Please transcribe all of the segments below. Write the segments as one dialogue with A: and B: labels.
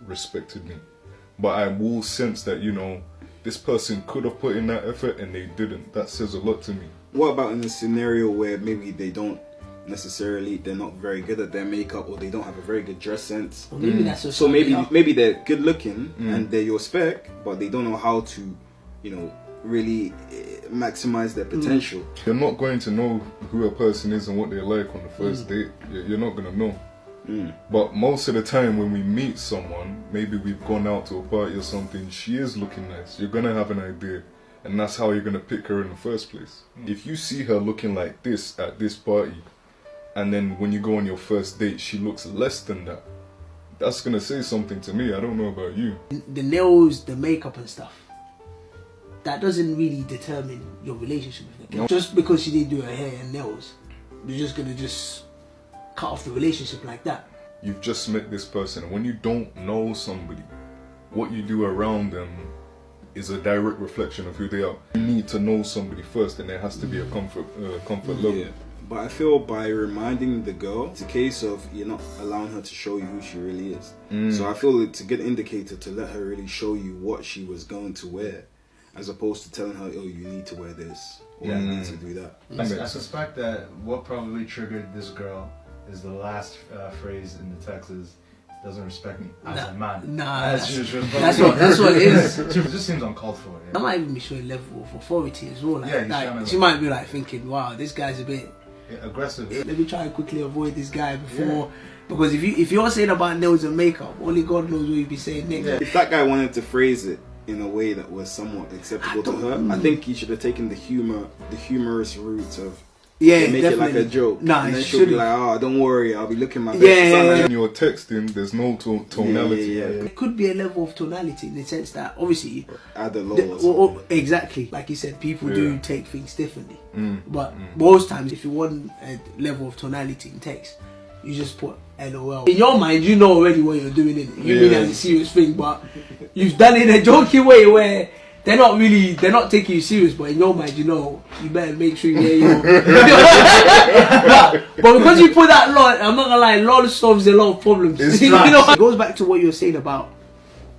A: respected me. But I will sense that, you know, this person could have put in that effort and they didn't. That says a lot to me.
B: What about in a scenario where maybe they're not very good at their makeup, or they don't have a very good dress sense?
C: Well, maybe that's
B: so maybe they're good looking and they're your spec, but they don't know how to, you know, really maximize their potential.
A: You're not going to know who a person is and what they're like on the first date. You're not going to know. But most of the time when we meet someone, maybe we've gone out to a party or something, she is looking nice. You're going to have an idea. And that's how you're going to pick her in the first place. If you see her looking like this at this party, and then when you go on your first date, she looks less than that, that's going to say something to me. I don't know about you.
C: The nails, the makeup and stuff, that doesn't really determine your relationship with the girl. Just because she didn't do her hair and nails, you're just going to cut off the relationship like that.
A: You've just met this person, and when you don't know somebody, what you do around them is a direct reflection of who they are. You need to know somebody first, and there has to be a comfort level.
B: Yeah. But I feel by reminding the girl, it's a case of you're not allowing her to show you who she really is. So I feel it's a good indicator to let her really show you what she was going to wear, as opposed to telling her, oh, you need to wear this, or you need to do that.
D: I suspect that what probably triggered this girl is the last phrase in the text is, doesn't respect me as a man. That's
C: what it is.
D: It just seems uncalled for.
C: That might even be showing level of authority as well.
D: Like,
C: she might be like thinking, wow, this guy's a bit
D: aggressive.
C: Let me try and quickly avoid this guy before. Because if you're saying about nails and makeup, only God knows what you'd be saying next.
B: If that guy wanted to phrase it in a way that was somewhat acceptable to her, I think he should have taken the humorous route of make
C: definitely.
B: it like a joke.
C: Nah,
B: and then she'll be like, oh, don't worry, I'll be looking my best.
A: When you're texting, there's no tonality.
C: It could be a level of tonality in the sense that obviously
B: add a law.
C: Exactly, like you said, people do take things differently. But most times, if you want a level of tonality in text, you just put LOL. In your mind, you know already what you're doing in it. You mean it as a serious thing, but you've done it in a joking way where they're not taking you serious, but in your mind, you know, you better make sure you hear your... but because you put that LOL, I'm not gonna lie, LOL solves a lot of problems. You know, it goes back to what you were saying about,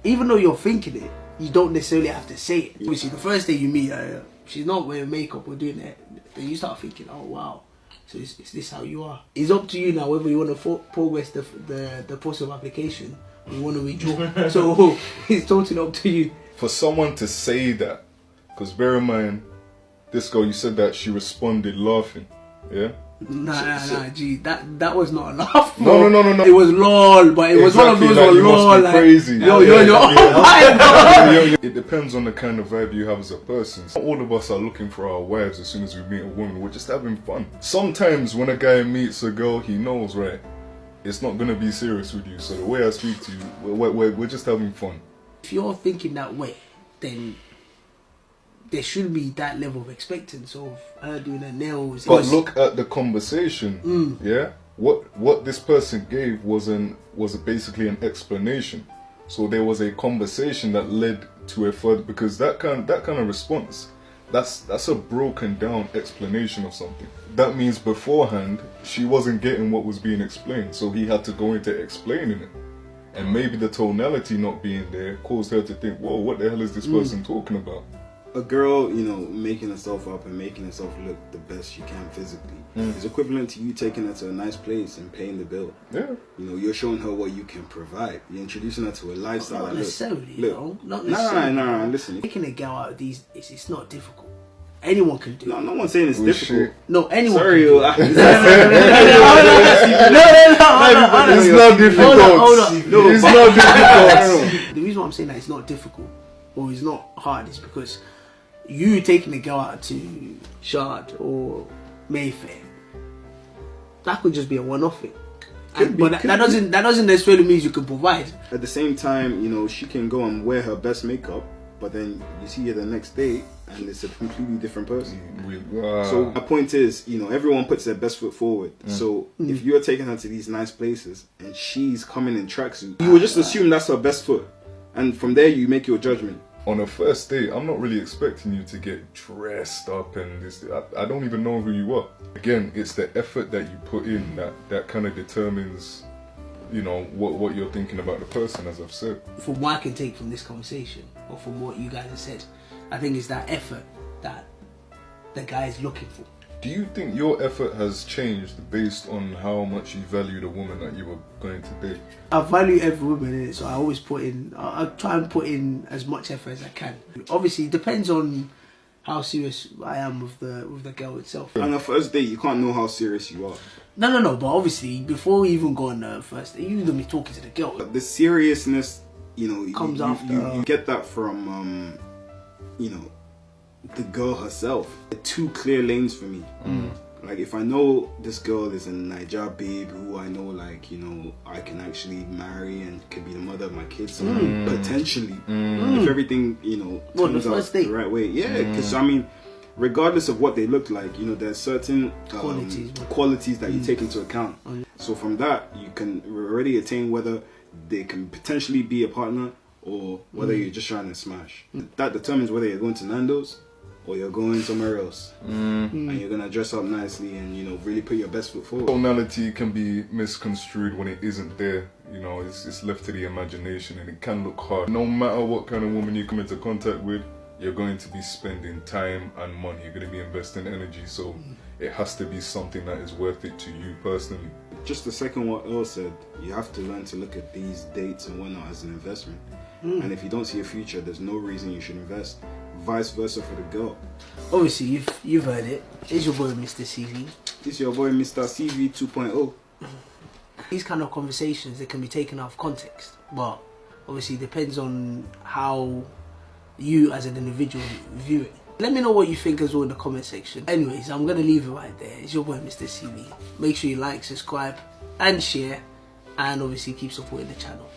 C: even though you're thinking it, you don't necessarily have to say it. Obviously, the first day you meet her, she's not wearing makeup or doing that, then you start thinking, oh wow, so is this how you are? It's up to you now whether you want to progress the process of application or you want to withdraw. So it's totally up to you.
A: For someone to say that, because bear in mind, this girl, you said that she responded laughing, yeah?
C: Nah, G, that was not a laugh.
A: No.
C: It was lol, but it was one of those
A: like, you
C: lol,
A: must be
C: like,
A: crazy.
C: Yo,
A: It depends on the kind of vibe you have as a person. Not all of us are looking for our wives as soon as we meet a woman. We're just having fun. Sometimes when a guy meets a girl, he knows, right, it's not going to be serious with you. So the way I speak to you, we're just having fun.
C: If you're thinking that way, then there should be that level of expectance of her doing her nails.
A: But look at the conversation, yeah? What this person gave was basically an explanation. So there was a conversation that led to a further, because that kind of response, that's a broken down explanation of something. That means beforehand she wasn't getting what was being explained, so he had to go into explaining it. And maybe the tonality not being there caused her to think, whoa, what the hell is this person talking about?
B: A girl, you know, making herself up and making herself look the best she can physically is equivalent to you taking her to a nice place and paying the bill. Yeah. You know, you're showing her what you can provide. You're introducing her to a lifestyle.
C: Not necessarily,
B: not necessarily. No, listen.
C: Taking a girl out of these, it's not difficult. Anyone can do it.
B: No one's saying it's difficult.
C: No, anyone
B: Sorry,
C: can do it.
A: It's not difficult. It's not difficult.
C: The reason why I'm saying that it's not difficult or it's not hard is because you taking a girl out to Shard or Mayfair, that could just be a one-off thing. But that doesn't necessarily mean you can provide.
B: At the same time, you know, she can go and wear her best makeup, but then you see her the next day and it's a completely different person. So my point is, you know, everyone puts their best foot forward. So if you're taking her to these nice places and she's coming in tracksuit, you would just assume that's her best foot, and from there you make your judgment.
A: On a first date, I'm not really expecting you to get dressed up and this. I don't even know who you are. Again, it's the effort that you put in that kind of determines you know, what you're thinking about the person, as I've said.
C: From what I can take from this conversation, or from what you guys have said, I think it's that effort that the guy is looking for.
A: Do you think your effort has changed based on how much you value the woman that you were going to date?
C: I value every woman in it, so I always put in, I try and put in as much effort as I can. Obviously, it depends on how serious I am with the girl itself.
B: On the first date, you can't know how serious you are.
C: No, but obviously, before we even go on the first date, you don't be talking to the girl.
B: But the seriousness, you know,
C: comes after.
B: You get that from, you know, the girl herself. Two clear lanes for me. Like, if I know this girl is a Niger babe who I know, like, you know, I can actually marry and could be the mother of my kids, potentially, if everything, you know, turns out the right way. Yeah, because I mean, regardless of what they look like, you know, there's certain qualities that you take into account. So from that, you can already attain whether they can potentially be a partner or whether you're just trying to smash. That determines whether you're going to Nando's or you're going somewhere else, and you're gonna dress up nicely and, you know, really put your best foot forward.
A: Tonality can be misconstrued when it isn't there. You know, it's left to the imagination, and it can look hard. No matter what kind of woman you come into contact with, you're going to be spending time and money. You're going to be investing energy, so it has to be something that is worth it to you personally.
B: Just to second what Earl said, you have to learn to look at these dates and whatnot as an investment. And if you don't see a future, there's no reason you should invest. Vice versa for the girl.
C: Obviously, you've heard it. It's your boy, Mr. CV.
B: It's your boy, Mr. CV 2.0.
C: These kind of conversations, they can be taken out of context, but obviously it depends on how you as an individual view it. Let me know what you think as well in the comment section. Anyways, I'm going to leave it right there. It's your boy, Mr. CV. Make sure you like, subscribe and share, and obviously keep supporting the channel.